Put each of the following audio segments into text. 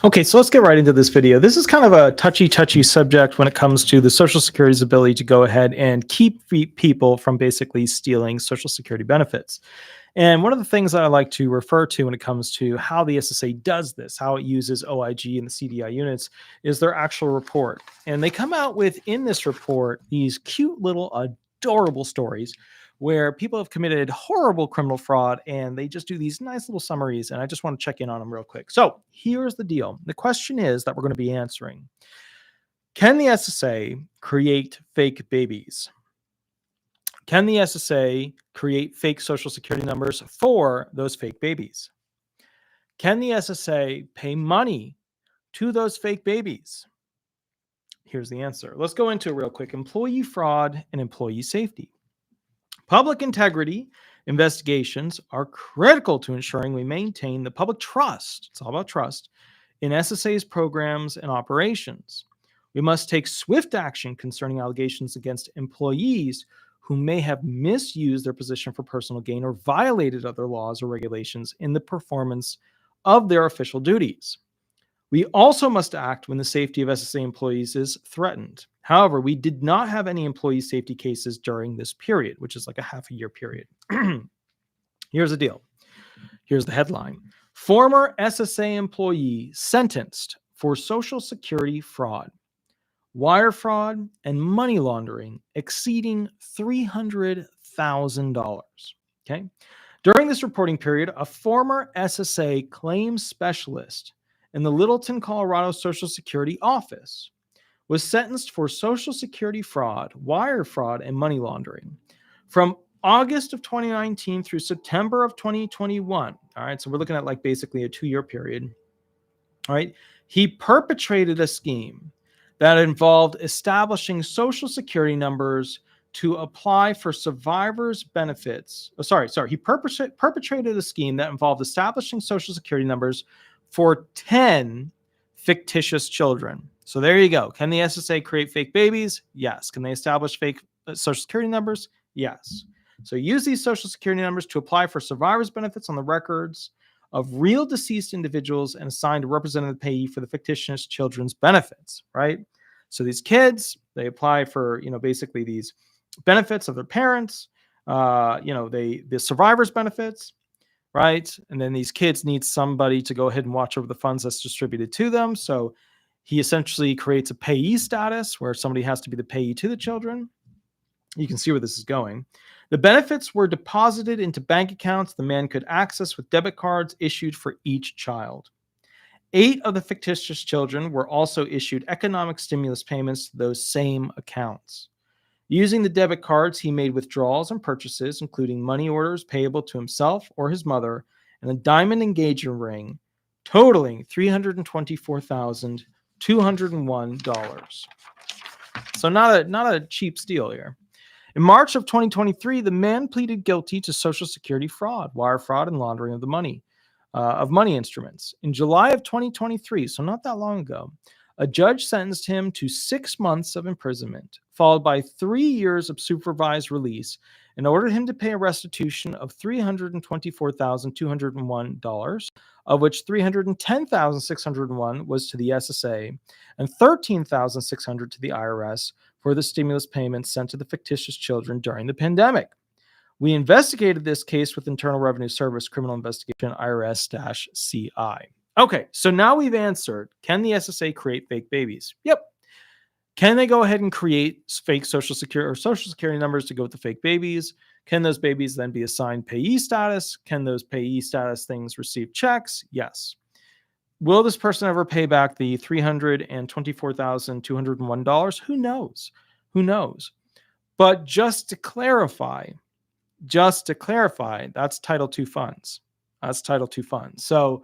Okay, so let's get right into this video. This is kind of a touchy subject when it comes to the Social Security's ability to go ahead and keep people from basically stealing Social Security benefits. And one of the things that I like to refer to when it comes to how the SSA does this, how it uses OIG and the CDI units, is their actual report. And they come out with, in this report, these cute little adorable stories where people have committed horrible criminal fraud and they just do these nice little summaries. And I just want to check in on them real quick. So here's the deal. The question is that we're going to be answering: can the SSA create fake babies? Can the SSA create fake Social Security numbers for those fake babies? Can the SSA pay money to those fake babies? Here's the answer. Let's go into it real quick. Employee fraud and employee safety. Public integrity investigations are critical to ensuring we maintain the public trust. It's all about trust in SSA's programs and operations. We must take swift action concerning allegations against employees who may have misused their position for personal gain or violated other laws or regulations in the performance of their official duties. We also must act when the safety of SSA employees is threatened. However, we did not have any employee safety cases during this period, which is like a half a year period. Here's the deal. Here's the headline. Former SSA employee sentenced for Social Security fraud, wire fraud, and money laundering exceeding $300,000. Okay. During this reporting period, a former SSA claims specialist in the Littleton, Colorado Social Security office was sentenced for Social Security fraud, wire fraud, and money laundering from August of 2019 through September of 2021. All right. So we're looking at like basically a 2-year period. All right. He perpetrated a scheme that involved establishing Social Security numbers to apply for survivors' benefits. He perpetrated a scheme that involved establishing Social Security numbers for 10 fictitious children. So there you go. Can the SSA create fake babies? Yes. Can they establish fake Social Security numbers? Yes. So use these Social Security numbers to apply for survivors' benefits on the records of real deceased individuals and assign a representative payee for the fictitious children's benefits, right? So these kids, they apply for, basically these benefits of their parents, the survivors' benefits, right? And then these kids need somebody to go ahead and watch over the funds that's distributed to them. So he essentially creates a payee status where somebody has to be the payee to the children. You can see where this is going. The benefits were deposited into bank accounts the man could access with debit cards issued for each child. 8 of the fictitious children were also issued economic stimulus payments to those same accounts. Using the debit cards, he made withdrawals and purchases, including money orders payable to himself or his mother, and a diamond engagement ring totaling $324,201. So not a cheap steal here. In March of 2023, the man pleaded guilty to Social Security fraud, wire fraud, and laundering of the money instruments. In July of 2023, so not that long ago, a judge sentenced him to 6 months of imprisonment, followed by 3 years of supervised release, and ordered him to pay a restitution of $324,201, of which $310,601 was to the SSA and $13,600 to the IRS for the stimulus payments sent to the fictitious children during the pandemic. We investigated this case with Internal Revenue Service Criminal Investigation IRS-CI. Okay, so now we've answered, can the SSA create fake babies? Yep. Can they go ahead and create fake Social Security numbers to go with the fake babies? Can those babies then be assigned payee status? Can those payee status things receive checks? Yes. Will this person ever pay back the $324,201? Who knows? Who knows? But just to clarify, that's Title II funds. That's Title II funds. So,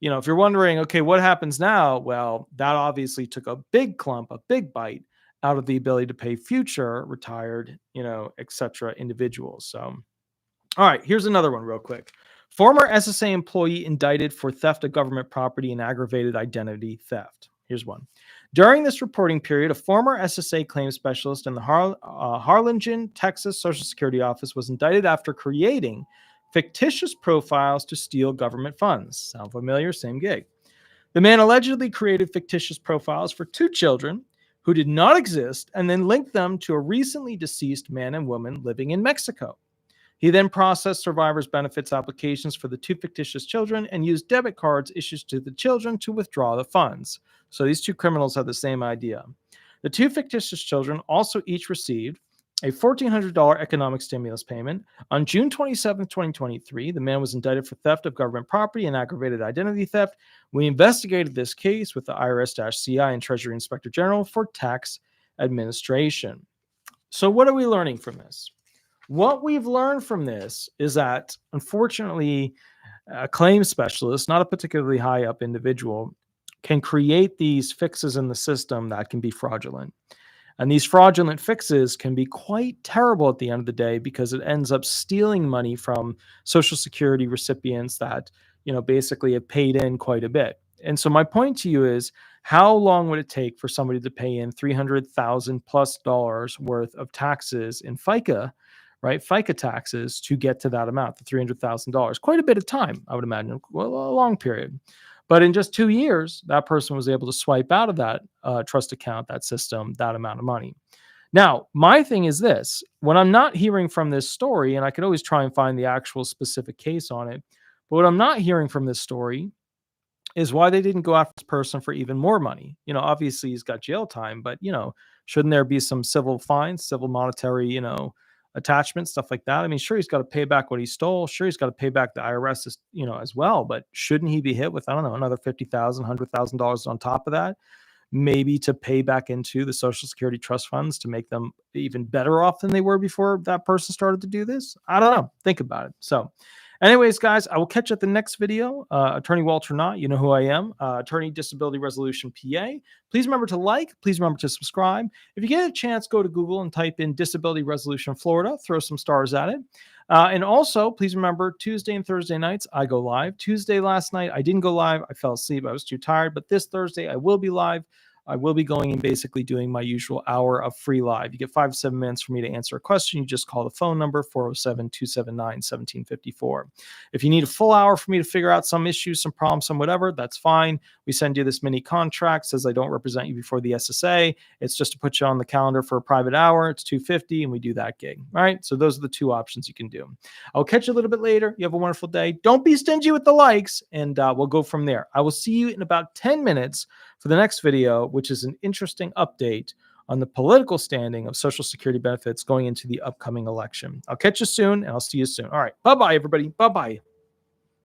if you're wondering, okay, what happens now? Well, that obviously took a big bite out of the ability to pay future retired, etc. individuals. So, all right, here's another one real quick. Former SSA employee indicted for theft of government property and aggravated identity theft. Here's one. During this reporting period, a former SSA claims specialist in the Harlingen, Texas Social Security Office was indicted after creating fictitious profiles to steal government funds. Sound familiar? Same gig. The man allegedly created fictitious profiles for 2 children who did not exist and then linked them to a recently deceased man and woman living in Mexico. He then processed survivors' benefits applications for the 2 fictitious children and used debit cards issued to the children to withdraw the funds. So these 2 criminals had the same idea. The 2 fictitious children also each received a $1,400 economic stimulus payment. On June 27, 2023, the man was indicted for theft of government property and aggravated identity theft. We investigated this case with the IRS-CI and Treasury Inspector General for tax administration. So what are we learning from this? What we've learned from this is that, unfortunately, a claims specialist, not a particularly high up individual, can create these fixes in the system that can be fraudulent. And these fraudulent fixes can be quite terrible at the end of the day because it ends up stealing money from Social Security recipients that, basically have paid in quite a bit. And so my point to you is, how long would it take for somebody to pay in $300,000+ worth of taxes in FICA, right? FICA taxes to get to that amount, the $300,000? Quite a bit of time, I would imagine, well, a long period. But in just 2 years, that person was able to swipe out of that trust account, that system, that amount of money. Now, my thing is this: when I'm not hearing from this story, and I could always try and find the actual specific case on it, but what I'm not hearing from this story is why they didn't go after this person for even more money. Obviously he's got jail time, but shouldn't there be some civil fines, civil monetary, attachment, stuff like that? I mean, sure, he's got to pay back what he stole. Sure, he's got to pay back the IRS, as well. But shouldn't he be hit with, I don't know, another $50,000, $100,000 on top of that? Maybe to pay back into the Social Security trust funds to make them even better off than they were before that person started to do this? I don't know. Think about it. So anyways, guys, I will catch you at the next video. Attorney Walter Hnot, you know who I am, Attorney Disability Resolution PA. Please remember to like. Please remember to subscribe. If you get a chance, go to Google and type in Disability Resolution Florida. Throw some stars at it. And also, please remember, Tuesday and Thursday nights, I go live. Tuesday last night, I didn't go live. I fell asleep. I was too tired. But this Thursday, I will be live. I will be going and basically doing my usual hour of free live. You get 5 to 7 minutes for me to answer a question. You just call the phone number 407-279-1754. If you need a full hour for me to figure out some issues, some problems, some whatever, that's fine. We send you this mini contract, says I don't represent you before the SSA. It's just to put you on the calendar for a private hour. It's $250 and we do that gig. All right. So those are the 2 options you can do. I'll catch you a little bit later. You have a wonderful day. Don't be stingy with the likes, and we'll go from there. I will see you in about 10 minutes for the next video, which is an interesting update on the political standing of Social Security benefits going into the upcoming election. I'll catch you soon, and I'll see you soon. All right. Bye-bye, everybody. Bye-bye.